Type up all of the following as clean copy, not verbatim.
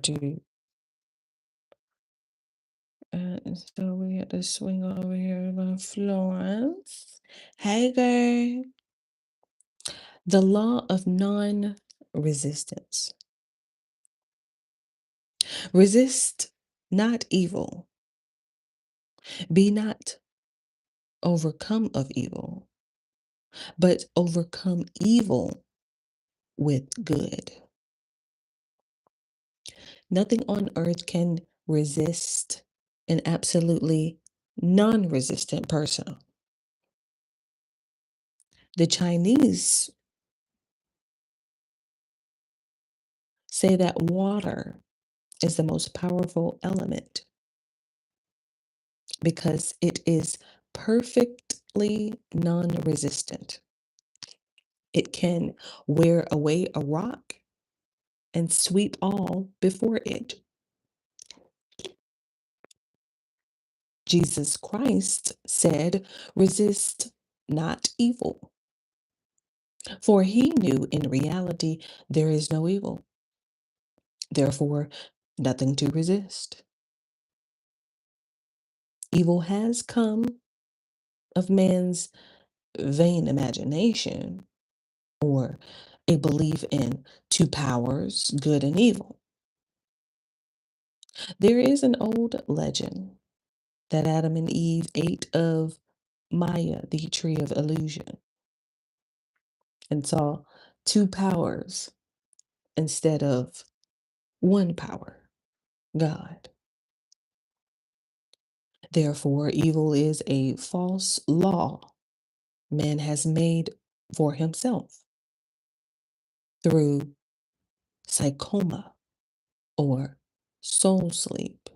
to so we had to swing over here to Florence. Hey girl. The law of non-resistance. Resist not evil. Be not overcome of evil, but overcome evil with good. Nothing on earth can resist an absolutely non-resistant person. The Chinese say that water is the most powerful element because it is perfectly non-resistant. It can wear away a rock and sweep all before it. Jesus Christ said, resist not evil, for he knew in reality there is no evil, therefore, nothing to resist. Evil has come of man's vain imagination or a belief in two powers, good and evil. There is an old legend that Adam and Eve ate of Maya, the tree of illusion, and saw two powers instead of one power, God. Therefore, evil is a false law man has made for himself through psychoma or soul sleep.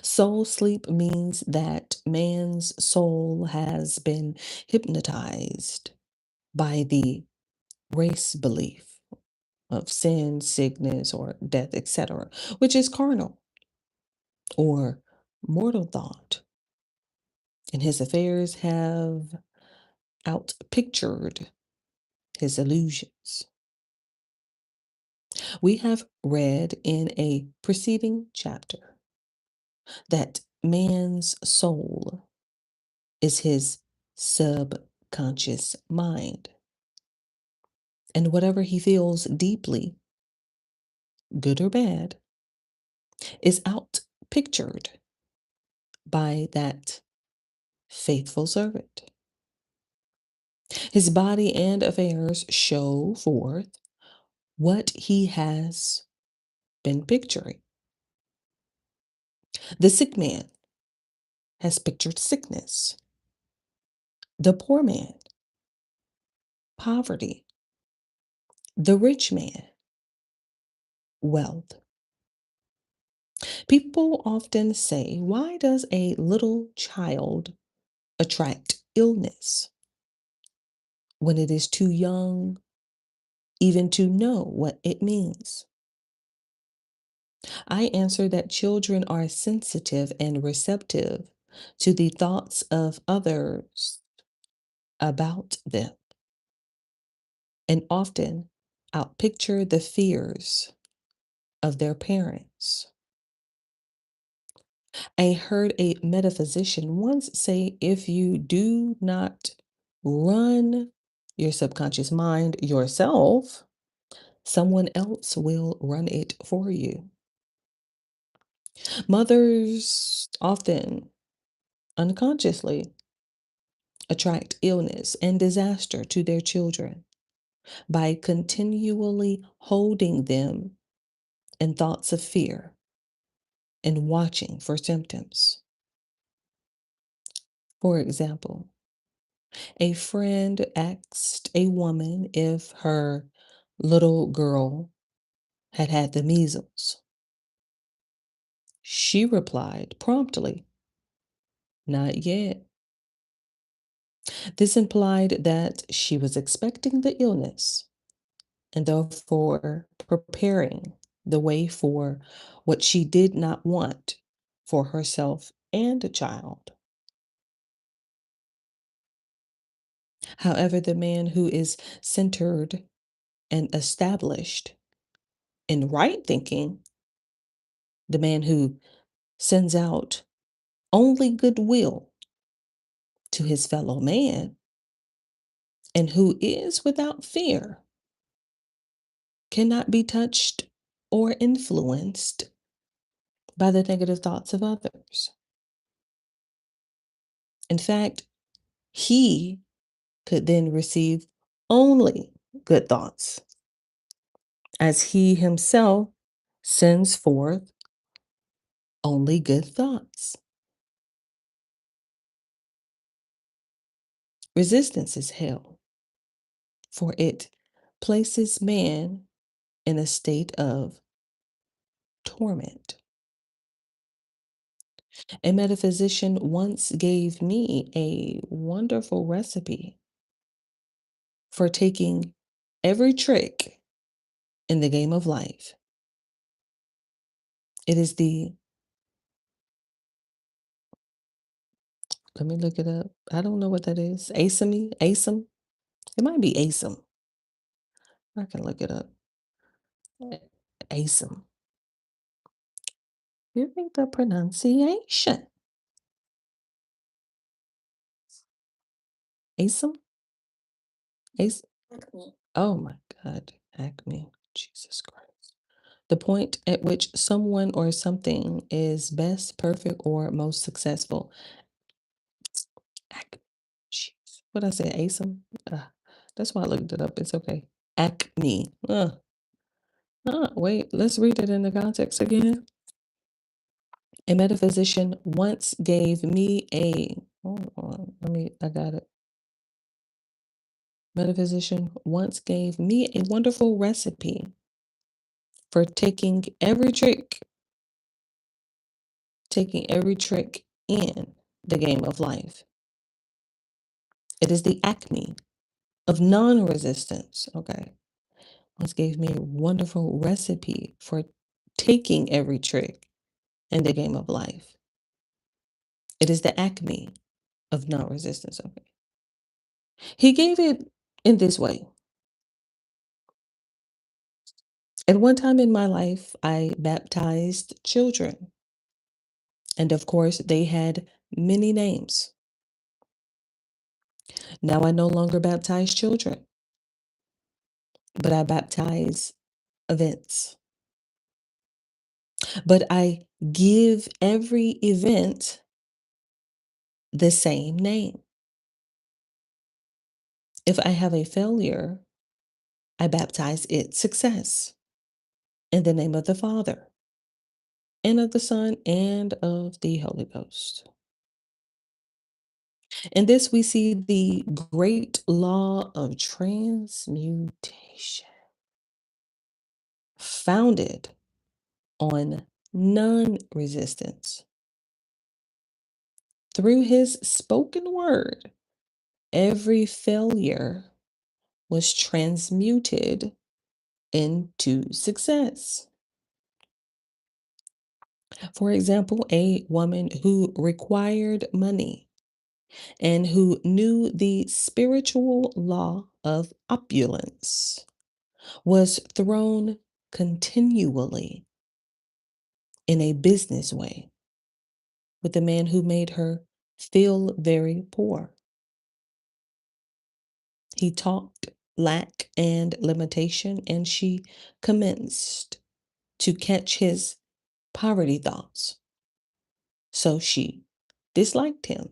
Soul sleep means that man's soul has been hypnotized by the race belief of sin, sickness, or death, etc., which is carnal or mortal thought. And his affairs have outpictured his illusions. We have read in a preceding chapter that man's soul is his subconscious mind. And whatever he feels deeply, good or bad, is outpictured by that faithful servant. His body and affairs show forth what he has been picturing. The sick man has pictured sickness, the poor man, poverty, the rich man, wealth. People often say, why does a little child attract illness when it is too young even to know what it means? I answer that children are sensitive and receptive to the thoughts of others about them and often outpicture the fears of their parents. I heard a metaphysician once say if you do not run your subconscious mind yourself, someone else will run it for you. Mothers often unconsciously attract illness and disaster to their children by continually holding them in thoughts of fear and watching for symptoms. For example, a friend asked a woman if her little girl had had the measles. She replied promptly, "Not yet." This implied that she was expecting the illness and therefore preparing the way for what she did not want for herself and a child. However, the man who is centered and established In right thinking, the man who sends out only goodwill to his fellow man and who is without fear cannot be touched or influenced by the negative thoughts of others. In fact, he could then receive only good thoughts as he himself sends forth only good thoughts. Resistance is hell, for it places man in a state of torment. A metaphysician once gave me a wonderful recipe for taking every trick in the game of life. It is the, let me look it up. I don't know what that is. Asimi? Asim? It might be Asim. I can look it up. Asim. You think the pronunciation? Asim? Ace? Oh my God. Acme. Jesus Christ. The point at which someone or something is best, perfect, or most successful. Jeez. What I say, ASIM? That's why I looked it up. It's okay. Acne. Wait, let's read it in the context again. A metaphysician once gave me a, hold on, I got it. Metaphysician once gave me a wonderful recipe for taking every trick in the game of life. It is the acme of non resistance. Okay. Once gave me a wonderful recipe for taking every trick in the game of life. It is the acme of non resistance. Okay. He gave it in this way. At one time in my life, I baptized children. And of course, they had many names. Now I no longer baptize children, but I baptize events. But I give every event the same name. If I have a failure, I baptize it success in the name of the Father and of the Son and of the Holy Ghost. In this, we see the great law of transmutation founded on non resistance. Through his spoken word, every failure was transmuted into success. For example, a woman who required money and who knew the spiritual law of opulence was thrown continually in a business way with a man who made her feel very poor. He talked lack and limitation, and she commenced to catch his poverty thoughts. So she disliked him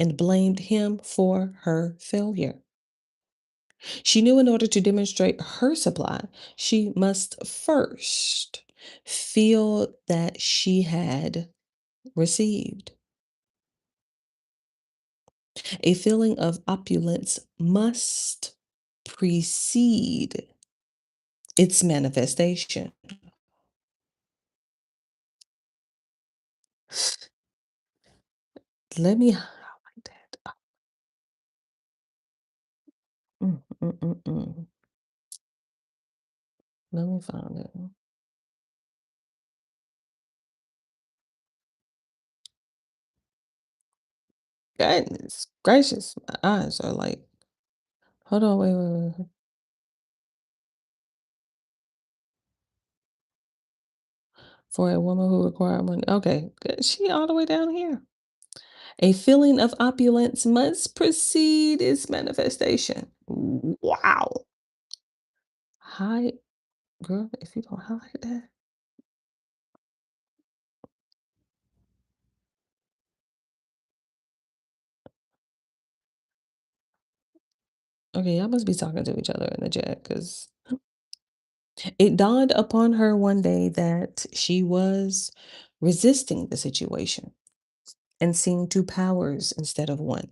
and blamed him for her failure. She knew in order to demonstrate her supply, she must first feel that she had received. A feeling of opulence must precede its manifestation. Let me highlight that. Mm, mm, mm, mm. Let me find it. Goodness gracious, my eyes are like, hold on, wait, wait, wait. For a woman who require money. Okay, good. She all the way down here. A feeling of opulence must precede its manifestation. Wow. Hi, girl, if you don't highlight that. Okay, y'all must be talking to each other in the chat because it dawned upon her one day that she was resisting the situation and seeing two powers instead of one.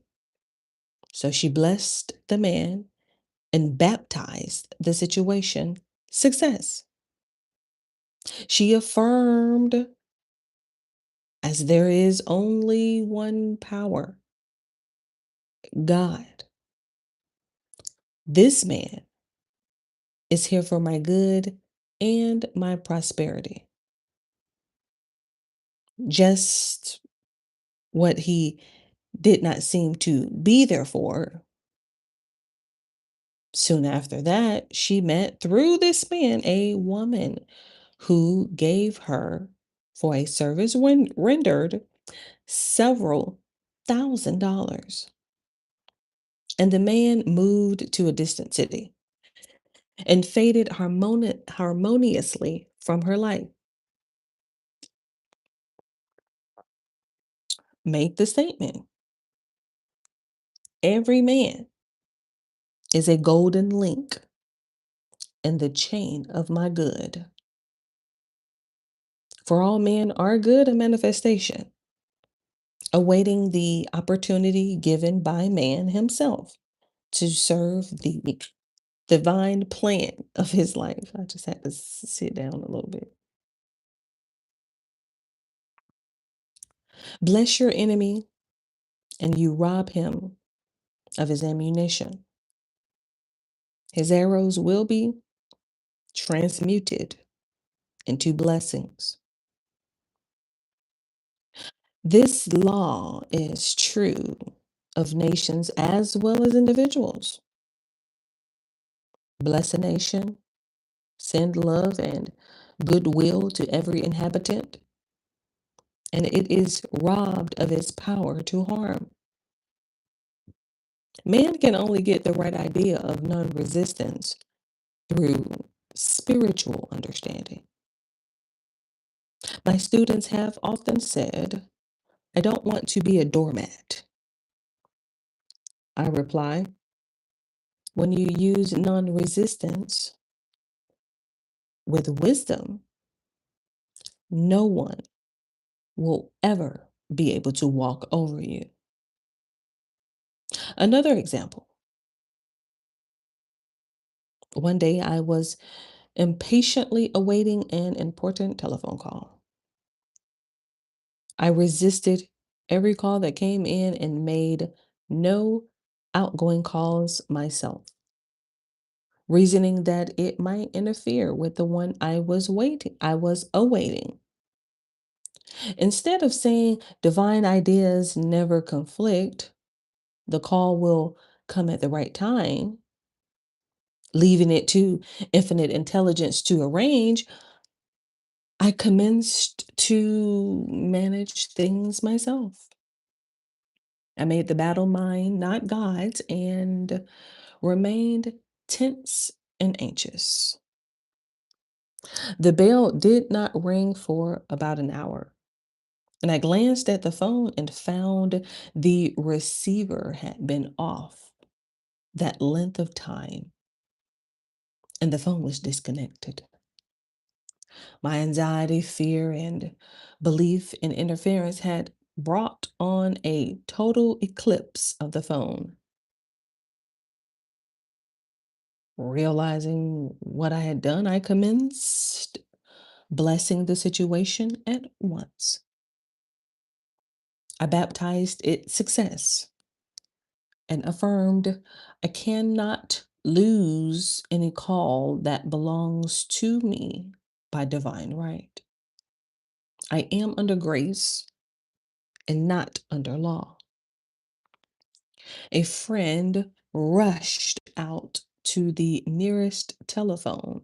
So she blessed the man and baptized the situation success. She affirmed, as there is only one power, God. This man is here for my good and my prosperity. Just what he did not seem to be there for. Soon after that, she met through this man a woman who gave her, for a service rendered, several $1,000s. And the man moved to a distant city and faded harmoniously from her life. Make the statement: every man is a golden link in the chain of my good. For all men are good a manifestation, awaiting the opportunity given by man himself to serve the divine plan of his life. I just had to sit down a little bit. Bless your enemy, and you rob him of his ammunition. His arrows will be transmuted into blessings. This law is true of nations as well as individuals. Bless a nation, send love and goodwill to every inhabitant, and it is robbed of its power to harm. Man can only get the right idea of non resistance through spiritual understanding. My students have often said, I don't want to be a doormat. I reply, when you use non resistance with wisdom, no one will ever be able to walk over you. Another example: one day I was impatiently awaiting an important telephone call. I resisted every call that came in and made no outgoing calls myself, reasoning that it might interfere with the one I was awaiting. Instead of saying divine ideas never conflict, the call will come at the right time, leaving it to infinite intelligence to arrange, I commenced to manage things myself. I made the battle mine, not God's, and remained tense and anxious. The bell did not ring for about an hour, and I glanced at the phone and found the receiver had been off that length of time, and the phone was disconnected. My anxiety, fear, and belief in interference had brought on a total eclipse of the phone. Realizing what I had done, I commenced blessing the situation at once. I baptized its success and affirmed I cannot lose any call that belongs to me by divine right. I am under grace and not under law. A friend rushed out to the nearest telephone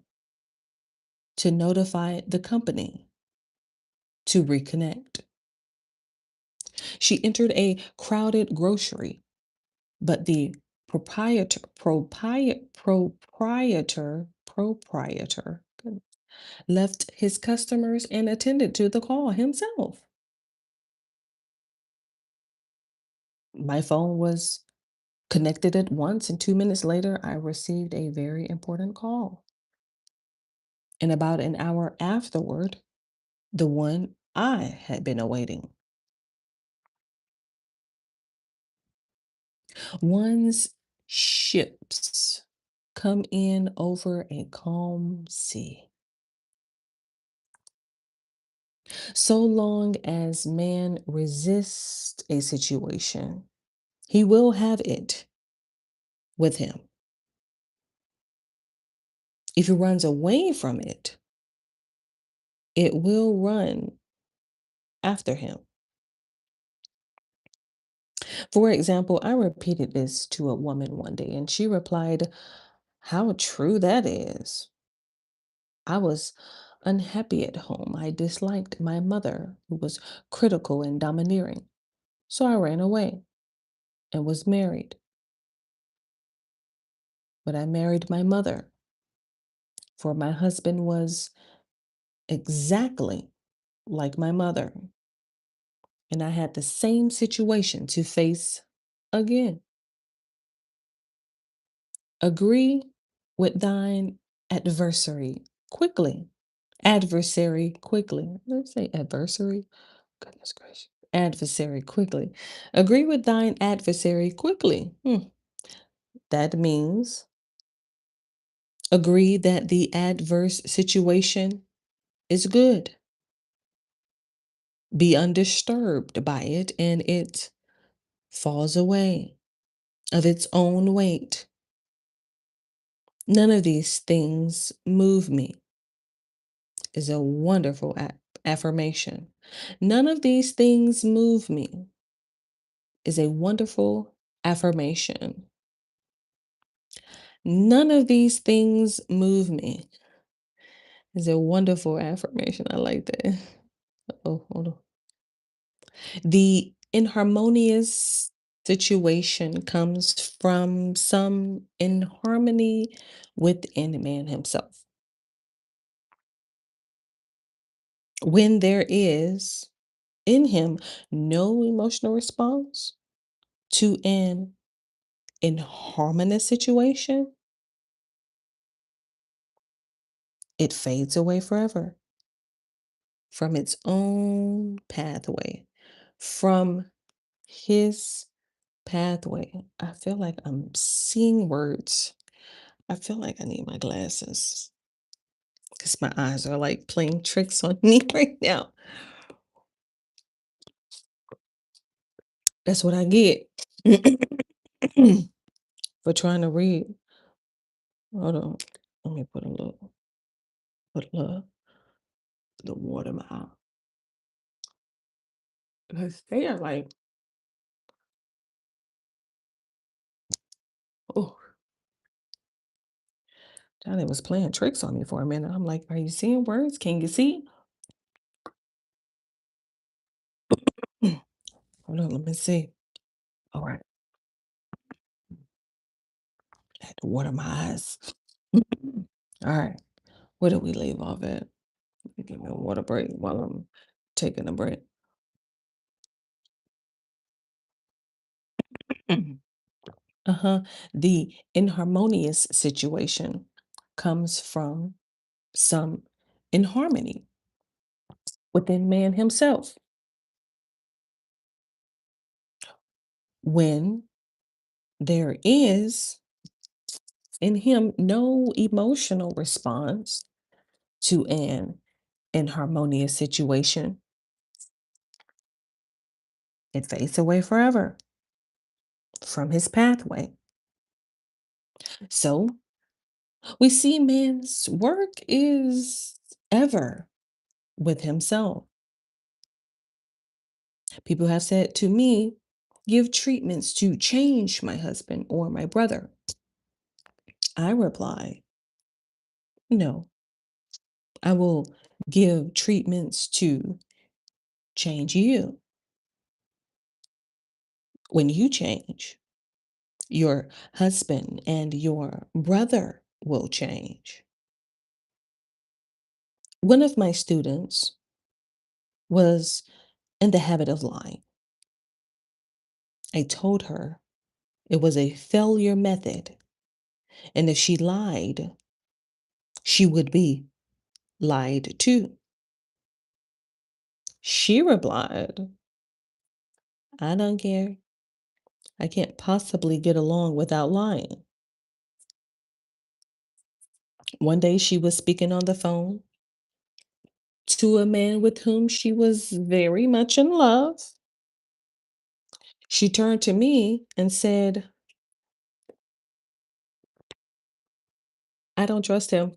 to notify the company to reconnect. She entered a crowded grocery, but the proprietor left his customers and attended to the call himself. My phone was connected at once, and 2 minutes later, I received a very important call. And about an hour afterward, the one I had been awaiting. One's ships come in over a calm sea. So long as man resists a situation, he will have it with him. If he runs away from it, it will run after him. For example, I repeated this to a woman one day, and she replied, "How true that is. I was unhappy at home. I disliked my mother, who was critical and domineering. So I ran away and was married. But I married my mother, for my husband was exactly like my mother. And I had the same situation to face again. Agree with thine adversary quickly. Adversary quickly. Let's say adversary. Goodness gracious. Adversary quickly. Agree with thine adversary quickly. That means agree that the adverse situation is good. Be undisturbed by it, and it falls away of its own weight. None of these things move me, is a wonderful affirmation. None of these things move me is a wonderful affirmation. None of these things move me is a wonderful affirmation. I like that. Oh, hold on. The inharmonious situation comes from some inharmony within man himself. When there is in him no emotional response to an inharmonious situation, it fades away forever from its own pathway, from his pathway. I feel like I'm seeing words. I feel like I need my glasses because my eyes are like playing tricks on me right now. That's what I get for trying to read. Hold on. Let me put a little water in my eye. Because they are like, oh, Johnny was playing tricks on me for a minute. I'm like, are you seeing words? Can you see? Hold on, let me see. All right. I had to water my eyes. All right. Where did we leave off at? Give me a water break while I'm taking a break. Uh-huh. The inharmonious situation comes from some inharmony within man himself. When there is in him no emotional response to an inharmonious situation, it fades away forever from his pathway. So we see man's work is ever with himself. People have said to me, give treatments to change my husband or my brother. I reply, no, I will give treatments to change you. When you change, your husband and your brother will change. One of my students was in the habit of lying. I told her it was a failure method, and if she lied, she would be lied to. She replied, I don't care. I can't possibly get along without lying. One day she was speaking on the phone to a man with whom she was very much in love. She turned to me and said, I don't trust him.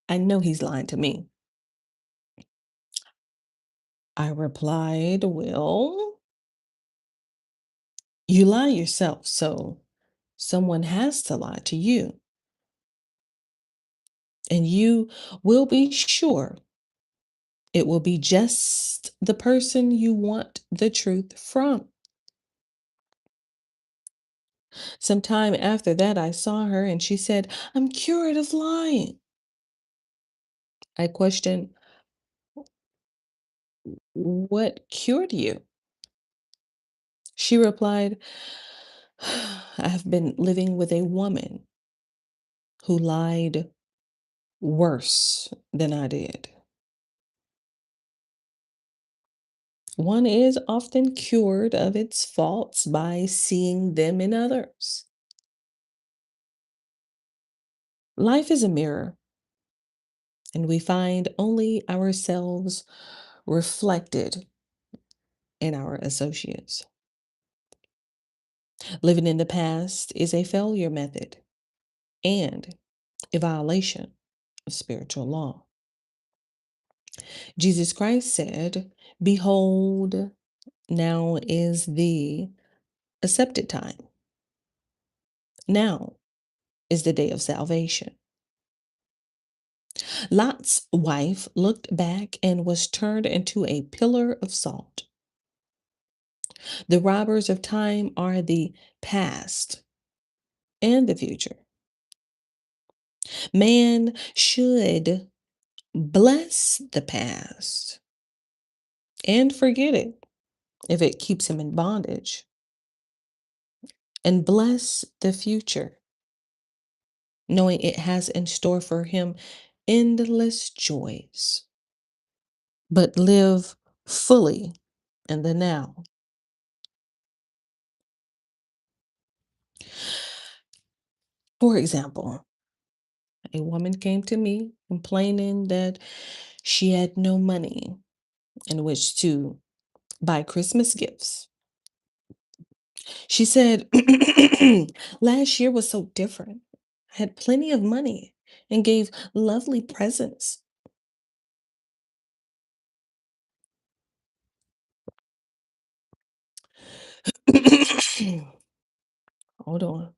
I know he's lying to me. I replied, well, you lie yourself, so someone has to lie to you. And you will be sure it will be just the person you want the truth from. Sometime after that, I saw her and she said, I'm cured of lying. I questioned, what cured you? She replied, I have been living with a woman who lied worse than I did. One is often cured of its faults by seeing them in others. Life is a mirror, and we find only ourselves reflected in our associates. Living in the past is a failure method and a violation of spiritual law. Jesus Christ said, behold, now is the accepted time. Now is the day of salvation. Lot's wife looked back and was turned into a pillar of salt. The robbers of time are the past and the future. Man should bless the past and forget it if it keeps him in bondage, and bless the future, knowing it has in store for him endless joys, but live fully in the now. For example, a woman came to me complaining that she had no money in which to buy Christmas gifts. She said, last year was so different. I had plenty of money and gave lovely presents. Hold on.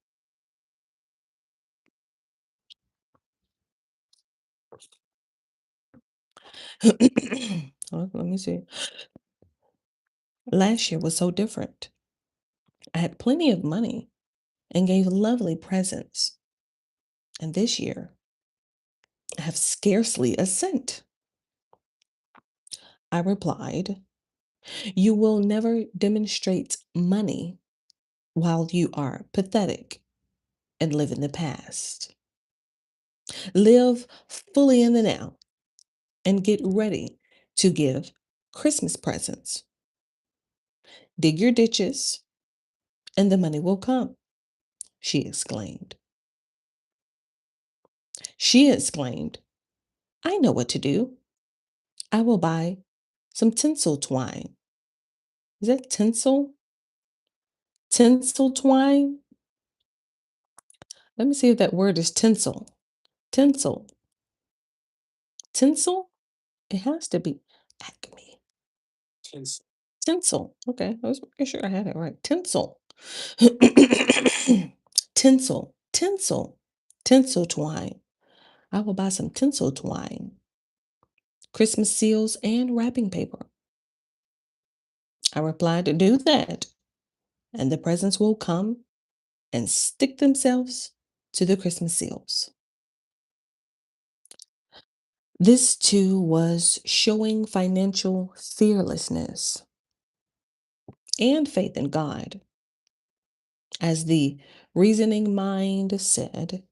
Let me see. Last year was so different. I had plenty of money and gave lovely presents. And this year, I have scarcely a cent. I replied, you will never demonstrate money while you are pathetic and live in the past. Live fully in the now and get ready to give Christmas presents. Dig your ditches and the money will come, she exclaimed. She exclaimed, I know what to do. I will buy some tinsel twine. Is that tinsel? Tinsel twine? Let me see if that word is tinsel. Tinsel. Tinsel? It has to be acme. Tinsel. Okay, I was making sure I had it right. Tinsel. Tinsel. Tinsel. Tinsel twine. I will buy some tinsel twine. Christmas seals, and wrapping paper. I replied to do that, and the presents will come and stick themselves to the Christmas seals. This too was showing financial fearlessness and faith in God. As the reasoning mind said,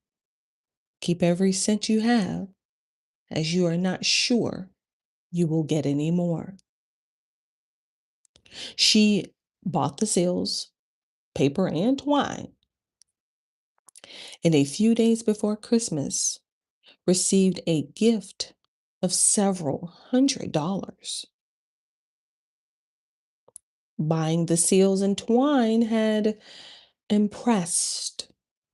keep every cent you have, as you are not sure you will get any more. She bought the seals, paper, and twine, and a few days before Christmas received a gift of several $100s. Buying the seals and twine had impressed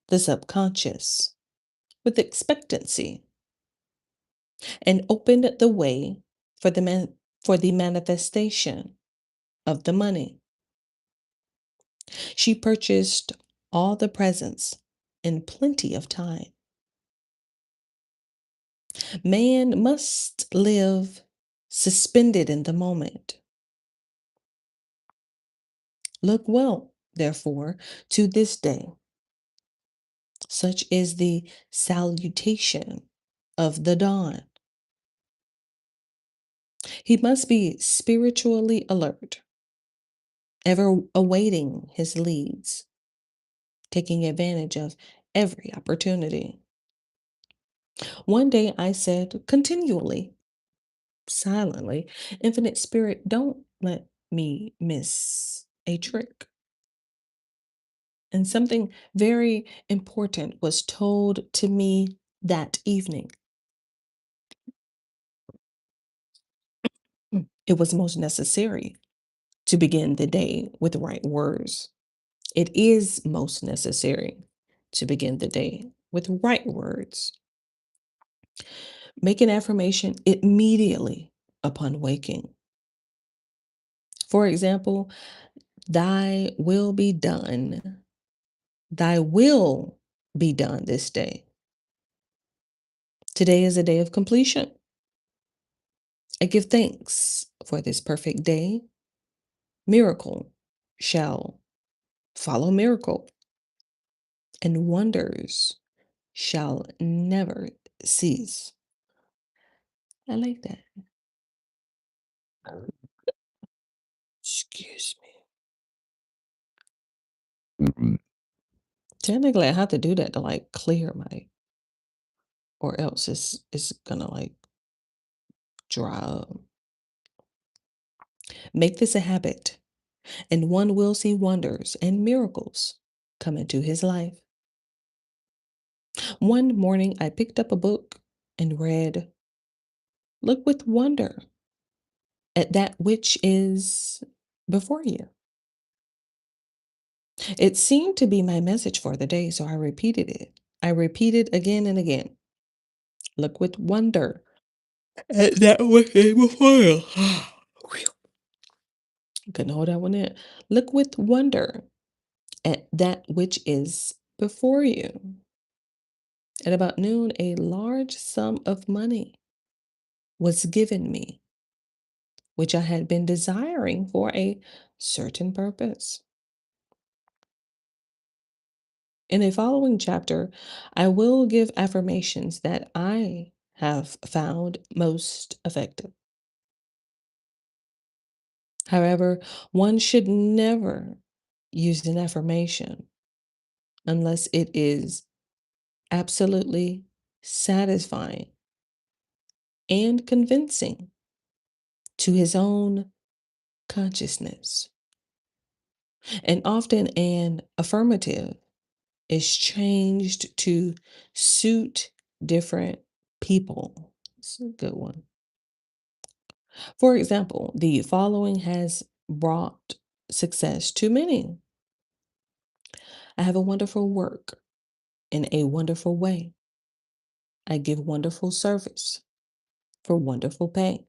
the subconscious with expectancy and opened the way for for the manifestation of the money. She purchased all the presents in plenty of time. Man must live suspended in the moment. Look well, therefore, to this day. Such is the salutation of the dawn. He must be spiritually alert, ever awaiting his leads, taking advantage of every opportunity. One day I said continually, silently, Infinite Spirit, don't let me miss a trick. And something very important was told to me that evening. It was most necessary to begin the day with the right words. It is most necessary to begin the day with right words. Make an affirmation immediately upon waking. For example, thy will be done. Thy will be done this day. Today is a day of completion. I give thanks for this perfect day. Miracle shall follow miracle, and wonders shall never cease. I like that. Excuse me. Technically, I have to do that to like clear my, or else it's gonna like dry up. Make this a habit, and one will see wonders and miracles come into his life. One morning, I picked up a book and read, look with wonder at that which is before you. It seemed to be my message for the day, so I repeated it. I repeated again and again. Look with wonder at that which is before you. Couldn't hold that one in. Look with wonder at that which is before you. At about noon, a large sum of money was given me, which I had been desiring for a certain purpose. In a following chapter, I will give affirmations that I have found most effective. However, one should never use an affirmation unless it is absolutely satisfying and convincing to his own consciousness. And often an affirmative is changed to suit different people. It's a good one. For example, the following has brought success to many. I have a wonderful work in a wonderful way. I give wonderful service for wonderful pay.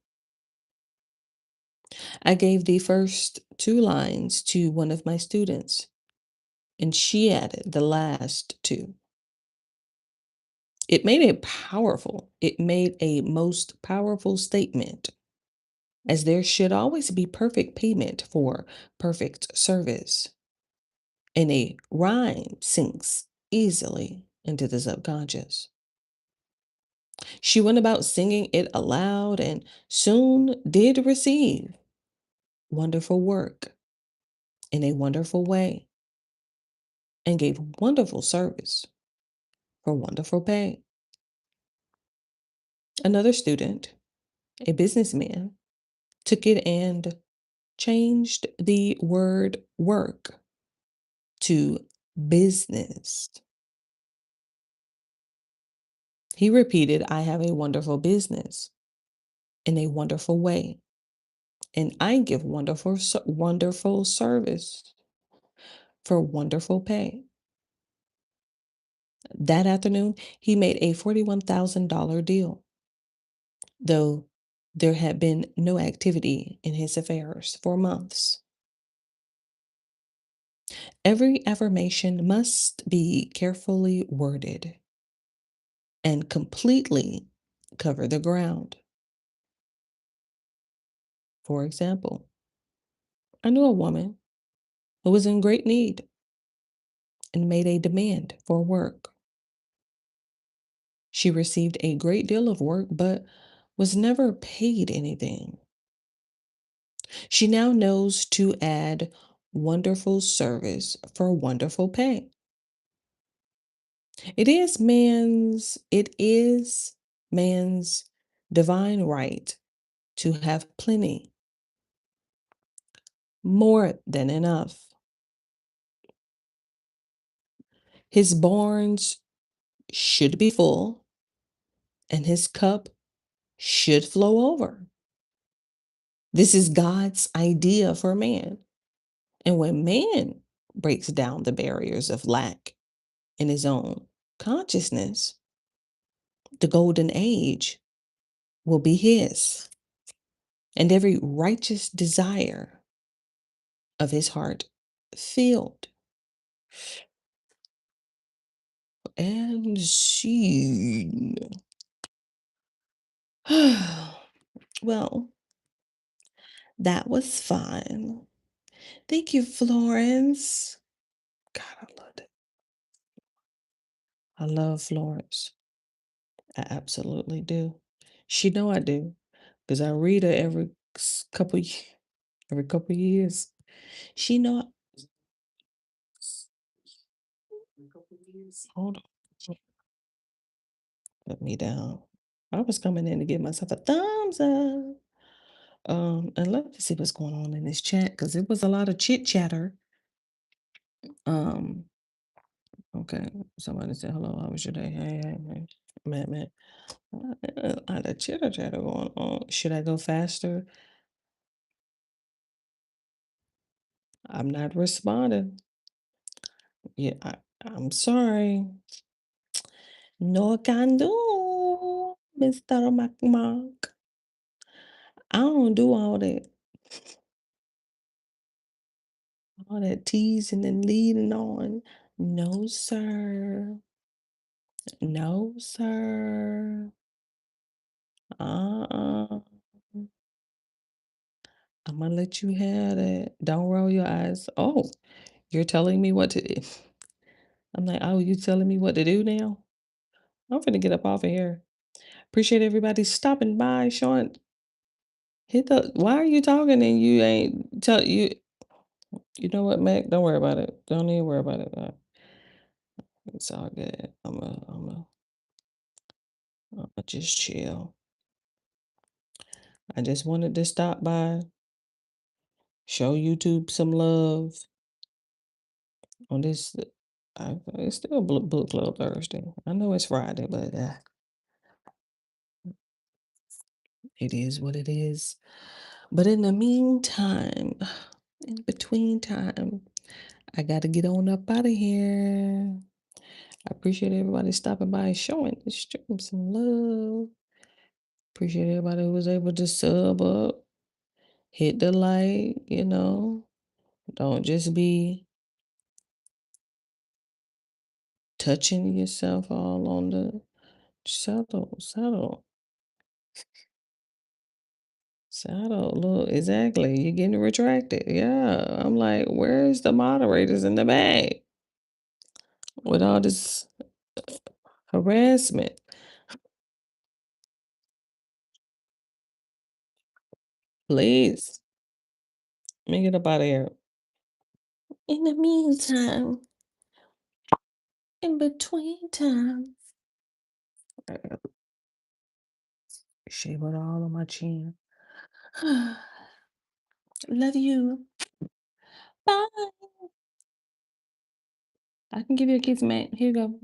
I gave the first two lines to one of my students, and she added the last two. It made a most powerful statement, as there should always be perfect payment for perfect service. And a rhyme sinks easily into the subconscious. She went about singing it aloud and soon did receive wonderful work in a wonderful way and gave wonderful service for wonderful pay. Another student, a businessman, took it and changed the word work to business. He repeated, I have a wonderful business in a wonderful way, and I give wonderful service for wonderful pay. That afternoon, he made a $41,000 deal, though there had been no activity in his affairs for months. Every affirmation must be carefully worded and completely cover the ground. For example, I knew a woman who was in great need and made a demand for work. She received a great deal of work, but was never paid anything. She now knows to add wonderful service for wonderful pay. It is man's divine right to have plenty, more than enough. His barns should be full and his cup should flow over. This is God's idea for man. And when man breaks down the barriers of lack in his own consciousness, the golden age will be his, and every righteous desire of his heart filled and seen. Well, that was fun. Thank you, Florence. God, I loved it. I love Florence. I absolutely do. She know I do, because I read her every couple years. She know hold on, put me down. I was coming in to give myself a thumbs up. And let's see what's going on in this chat because it was a lot of chit chatter. Um, okay, somebody said hello. How was your day? Hey, hey, hey, man, man. A lot of chitter chatter going on. Should I go faster? I'm not responding. Yeah, I'm sorry. No can do, Mr. McMark. I don't do all that teasing and leading on. No, sir. No, sir. Uh-uh. I'm gonna let you have that. Don't roll your eyes. Oh, you're telling me what to do. I'm like, oh, you telling me what to do now? I'm finna get up off of here. Appreciate everybody stopping by. Sean, hit the why are you talking and you ain't tell you you know what, Mac? Don't worry about it. Don't even worry about it. It's all good. I'm just chill. I just wanted to stop by, show YouTube some love on this. It's still book club Thursday. I know it's Friday, but it is what it is. But in the meantime, in between time, I got to get on up out of here. I appreciate everybody stopping by and showing the stream some love. Appreciate everybody who was able to sub up, hit the like. Don't just be touching yourself all on the Settle, settle, settle. Look, exactly. You're getting retracted. Yeah. I'm like, where's the moderators in the back with all this harassment? Please, let me get up out of here. In the meantime, in between time, I got shave it all on my chin. Love you. Bye. I can give you a kiss, man. Here you go.